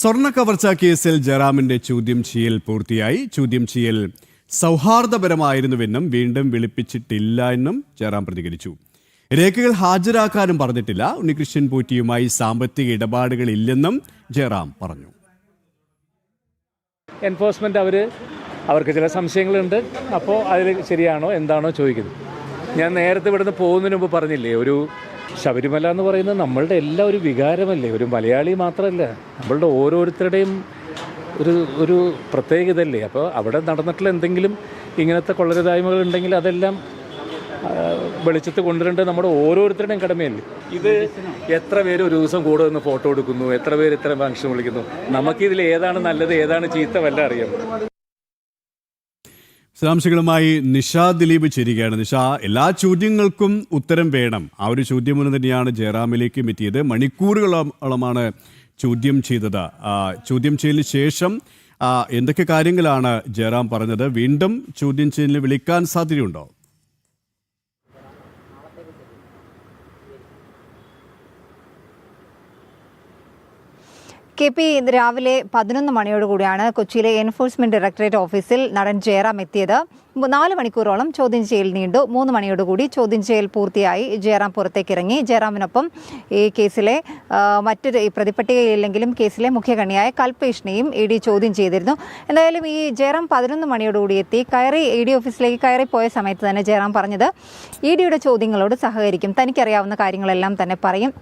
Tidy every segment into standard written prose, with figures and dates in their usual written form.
സ്വർണ്ണ കവർച്ചാ കേസിൽ ജയറാമിന്റെ ചോദ്യം ചെയ്യൽ പൂർത്തിയായി. ചോദ്യം ചെയ്യൽ സൗഹാർദ്ദപരമായിരുന്നുവെന്നും വീണ്ടും വിളിപ്പിച്ചിട്ടില്ല എന്നും ജയറാം പ്രതികരിച്ചു. രേഖകൾ ഹാജരാക്കാനും പറഞ്ഞിട്ടില്ല. ഉണ്ണികൃഷ്ണൻ പോറ്റിയുമായി സാമ്പത്തിക ഇടപാടുകൾ ഇല്ലെന്നും ജയറാം പറഞ്ഞു. എൻഫോഴ്സ്മെൻറ്റ് അവർക്ക് ചില സംശയങ്ങളുണ്ട്. അപ്പോൾ അതിൽ ശരിയാണോ എന്താണോ ചോദിക്കുന്നത്. ഞാൻ നേരത്തെ ഇവിടുന്ന് പോകുന്നതിന് മുമ്പ് പറഞ്ഞില്ലേ, ഒരു ശബരിമല എന്ന് പറയുന്നത് നമ്മളുടെ എല്ലാ ഒരു വികാരമല്ലേ, ഒരു മലയാളി മാത്രമല്ല, നമ്മളുടെ ഓരോരുത്തരുടെയും ഒരു പ്രത്യേകതയല്ലേ. അപ്പോൾ അവിടെ നടന്നിട്ടുള്ള എന്തെങ്കിലും ഇങ്ങനത്തെ കൊള്ളരുതായ്മകൾ ഉണ്ടെങ്കിൽ അതെല്ലാം വെളിച്ചത്ത് കൊണ്ടുവരേണ്ടത് നമ്മുടെ ഓരോരുത്തരുടെയും കടമയല്ലേ. ഇത് എത്ര പേര് ഒരു ദിവസം കൂടെ നിന്ന് ഫോട്ടോ എടുക്കുന്നു, എത്ര പേര് ഇത്ര ഫംഗ്ഷൻ വിളിക്കുന്നു. നമുക്കിതിൽ ഏതാണ് നല്ലത് ഏതാണ് ചീത്ത വല്ല അറിയാം. വിശദാംശങ്ങളുമായി നിഷ ദിലീപ് ചേരുകയാണ്. നിഷ, എല്ലാ ചോദ്യങ്ങൾക്കും ഉത്തരം വേണം. ആ ഒരു ചോദ്യം തന്നെയാണ് ജയറാമിലേക്കും എത്തിയത്. മണിക്കൂറുകളോളമാണ് ചോദ്യം ചെയ്തത്. ചോദ്യം ചെയ്യലിന് ശേഷം എന്തൊക്കെ കാര്യങ്ങളാണ് ജയറാം പറഞ്ഞത്? വീണ്ടും ചോദ്യം ചെയ്യലിന് വിളിക്കാൻ സാധ്യതയുണ്ടോ? കെ പി രാവിലെ 11 മണിയോടുകൂടിയാണ് കൊച്ചിയിലെ എൻഫോഴ്സ്മെന്റ് ഡയറക്ടറേറ്റ് ഓഫീസിൽ നടൻ ജയറാം എത്തിയത്. 4 മണിക്കൂറോളം ചോദ്യം ചെയ്യൽ നീണ്ടു. 3 മണിയോടുകൂടി ചോദ്യം ചെയ്യൽ പൂർത്തിയായി. ജയറാം പുറത്തേക്കിറങ്ങി. ജയറാമിനൊപ്പം ഈ കേസിലെ മറ്റൊരു പ്രതിപട്ടികയില്ലെങ്കിലും കേസിലെ മുഖ്യകണ്ണിയായ കൽപേഷിനെയും ഇ ഡി ചോദ്യം ചെയ്തിരുന്നു. എന്തായാലും ഈ ജയറാം 11 മണിയോടുകൂടി എത്തി ഇ ഡി ഓഫീസിലേക്ക് കയറിപ്പോയ സമയത്ത് തന്നെ ജയറാം പറഞ്ഞത് ഇ ഡിയുടെ ചോദ്യങ്ങളോട് സഹകരിക്കും, തനിക്കറിയാവുന്ന കാര്യങ്ങളെല്ലാം തന്നെ പറയും.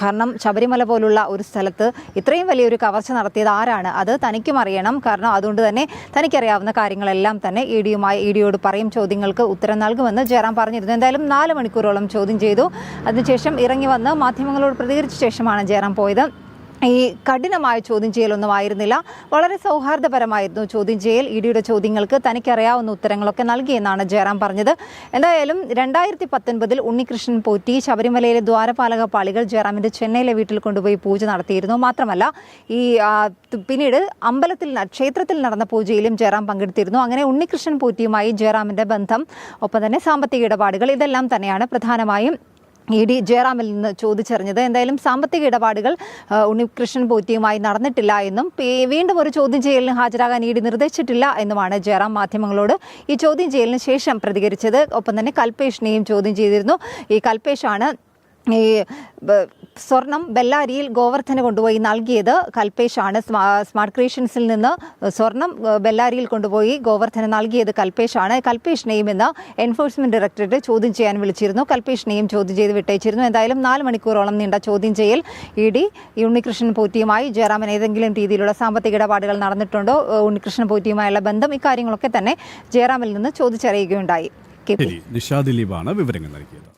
കാരണം ശബരിമല പോലുള്ള ഒരു സ്ഥലത്ത് ഇത്രയും വലിയൊരു കവർച്ച നടത്തിയത് ആരാണ്, അത് തനിക്കും അറിയണം. കാരണം അതുകൊണ്ട് തന്നെ തനിക്കറിയാവുന്ന കാര്യങ്ങളെല്ലാം തന്നെ ഇ ഡിയോട് പറയും, ചോദ്യങ്ങൾക്ക് ഉത്തരം നൽകുമെന്ന് ജയറാം പറഞ്ഞിരുന്നു. എന്തായാലും 4 മണിക്കൂറോളം ചോദ്യം ചെയ്തു. അതിനുശേഷം ഇറങ്ങി വന്ന് മാധ്യമങ്ങളോട് പ്രതികരിച്ച ശേഷമാണ് ജയറാം പോയത്. ഈ കഠിനമായ ചോദ്യം ചെയ്യലൊന്നും ആയിരുന്നില്ല, വളരെ സൗഹാർദ്ദപരമായിരുന്നു ചോദ്യം ചെയ്യൽ. ഇ ഡിയുടെ ചോദ്യങ്ങൾക്ക് തനിക്കറിയാവുന്ന ഉത്തരങ്ങളൊക്കെ നൽകിയെന്നാണ് ജയറാം പറഞ്ഞത്. എന്തായാലും 2019 ഉണ്ണികൃഷ്ണൻ പോറ്റി ശബരിമലയിലെ ദ്വാരപാലക പാളികൾ ജയറാമിന്റെ ചെന്നൈയിലെ വീട്ടിൽ കൊണ്ടുപോയി പൂജ നടത്തിയിരുന്നു. മാത്രമല്ല ഈ പിന്നീട് ക്ഷേത്രത്തിൽ നടന്ന പൂജയിലും ജയറാം പങ്കെടുത്തിരുന്നു. അങ്ങനെ ഉണ്ണികൃഷ്ണൻ പോറ്റിയുമായി ജയറാമിന്റെ ബന്ധം, ഒപ്പം തന്നെ സാമ്പത്തിക ഇടപാടുകൾ, ഇതെല്ലാം തന്നെയാണ് പ്രധാനമായും ഇ ഡി ജയറാമിൽ നിന്ന് ചോദിച്ചറിഞ്ഞത്. എന്തായാലും സാമ്പത്തിക ഇടപാടുകൾ ഉണ്ണികൃഷ്ണൻ പോറ്റിയുമായി നടന്നിട്ടില്ല എന്നും വീണ്ടും ഒരു ചോദ്യം ചെയ്യലിന് ഹാജരാകാൻ ഇ ഡി നിർദ്ദേശിച്ചിട്ടില്ല എന്നുമാണ് ജയറാം മാധ്യമങ്ങളോട് ഈ ചോദ്യം ചെയ്യലിന് ശേഷം പ്രതികരിച്ചത്. ഒപ്പം തന്നെ കൽപേഷിനെയും ചോദ്യം ചെയ്തിരുന്നു. ഈ കൽപേഷാണ് ഈ സ്വർണം ബെല്ലാരിയിൽ ഗോവർദ്ധന് കൊണ്ടുപോയി നൽകിയത്. കൽപേഷാണ്. സ്മാർട്ട് ക്രിയേഷൻസിൽ നിന്ന് സ്വർണം ബെല്ലാരിയിൽ കൊണ്ടുപോയി ഗോവർദ്ധന് നൽകിയത് കൽപേഷാണ്. കൽപേഷിനെയും ഇന്ന് എൻഫോഴ്സ്മെന്റ് ഡയറക്ടറേറ്റ് ചോദ്യം ചെയ്യാൻ വിളിച്ചിരുന്നു. കൽപേഷിനെയും ചോദ്യം ചെയ്ത് വിട്ടയച്ചിരുന്നു. എന്തായാലും 4 മണിക്കൂറോളം നീണ്ട ചോദ്യം ചെയ്യൽ. ഇ ഡി ഉണ്ണികൃഷ്ണൻ പോറ്റിയുമായി ജയറാമിന് ഏതെങ്കിലും രീതിയിലുള്ള സാമ്പത്തിക ഇടപാടുകൾ നടന്നിട്ടുണ്ടോ, ഉണ്ണികൃഷ്ണൻ പോറ്റിയുമായുള്ള ബന്ധം, ഇക്കാര്യങ്ങളൊക്കെ തന്നെ ജയറാമിൽ നിന്ന് ചോദിച്ചറിയുകയുണ്ടായി. നിഷ ദിലീപാണ് വിവരങ്ങൾ നൽകിയത്.